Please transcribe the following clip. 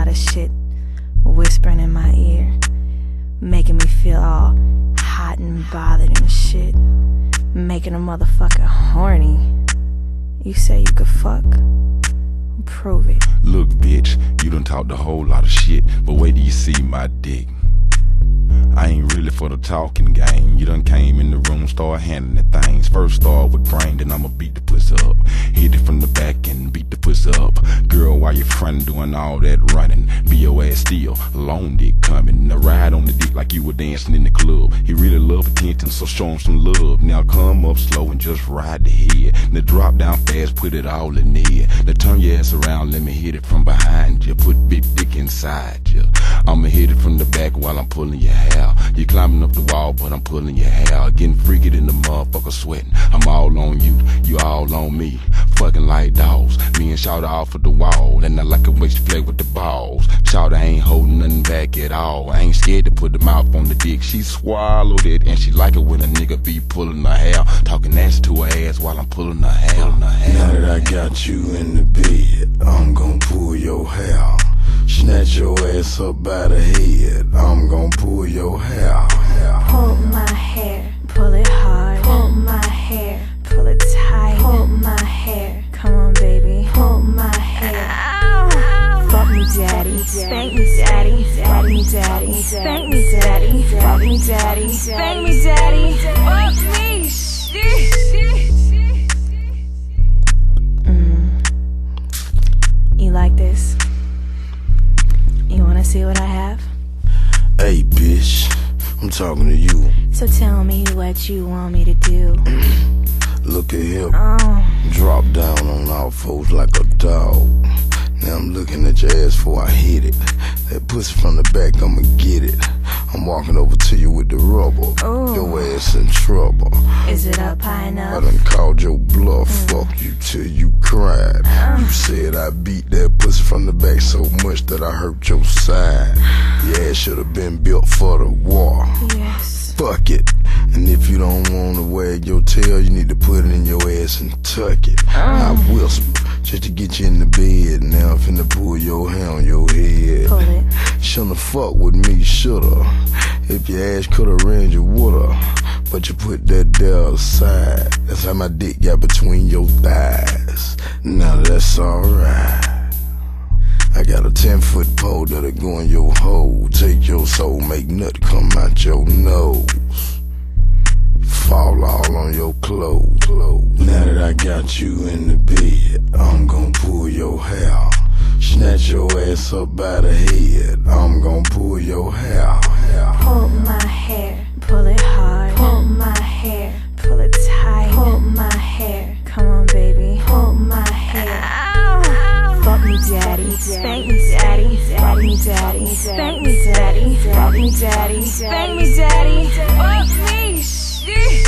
lot of shit whispering in my ear, making me feel all hot and bothered and shit, making a motherfucker horny. You say you could fuck? Prove it. Look, bitch, you done talked a whole lot of shit, but wait till you see my dick. I ain't really for the talking game. You done came in the room, start handling the things. First start with brain, then I'ma beat the pussy up. Hit it from the back and beat the pussy up. Girl, while your friend doing all that running, be your ass still, long dick coming. A ride on the dick like you were dancing in the club. He really love attention, so show him some love. Now come up slow and just ride the head. Now drop down fast, put it all in there. Now turn your ass around, let me hit it from behind you. Put big dick inside you. I'ma hit it from the back while I'm pulling your hair. You climbing up the wall, but I'm pulling your hair. Getting freaky in the motherfucker sweating. I'm all on you, you all on me. Fucking like dogs. Me and Shawty off of the wall, and I like a way she play with the balls. Shawty ain't holding nothing back at all. I ain't scared to put the mouth on the dick. She swallowed it, and she like it when a nigga be pulling her hair. Talking nasty to her ass while I'm pulling her hair. Now that I got you in the bed, I'm gon' pull your hair. Snatch your ass up by the head, I'm gon' pull your hair. Pull my hair, pull it hard. Pull my hair, pull it tight. Pull my hair, come on baby. Pull my hair. Ow. Fuck me daddy, spank me daddy. Fuck me daddy, spank me daddy. Fuck me daddy, spank me daddy. Fuck me, shit. You like this? You wanna see what I have? Hey bitch, I'm talking to you. So tell me what you want me to do. Look at him, drop down on all fours like a dog. Now I'm looking at your ass before I hit it. That pussy from the back, I'ma get it. I'm walking over to you with the rubber. Ooh. Your ass in trouble. Is it up high I enough? done called your bluff, fuck you till you cried. You said I beat that pussy from the back so much that I hurt your side. Your ass should've been built for the war. Yes. Fuck it. And if you don't wanna wag your tail, you need to put it in your ass and tuck it. I whisper just to get you in the bed. Now I'm finna pull your hair on your head. Pull it. Shouldn't fuck with me, shoulda. If your ass coulda ran, you woulda. But you put that there aside. That's how my dick got between your thighs. Now that's alright. I got a 10-foot pole that'll go in your hole. Take your soul, make nut come out your nose. Fall all on your clothes. Now that I got you in the bed, I'm gon' pull your hair. Snatch your ass up by the head, I'm gon' pull your hair. Pull my hair, pull it hard. Pull my hair, pull it tight. Pull my hair, come on baby. Pull my hair. Ow. Fuck me daddy, spank me daddy. Fuck me daddy, spank me daddy. Fuck me daddy, spank me daddy. Fuck me, shit.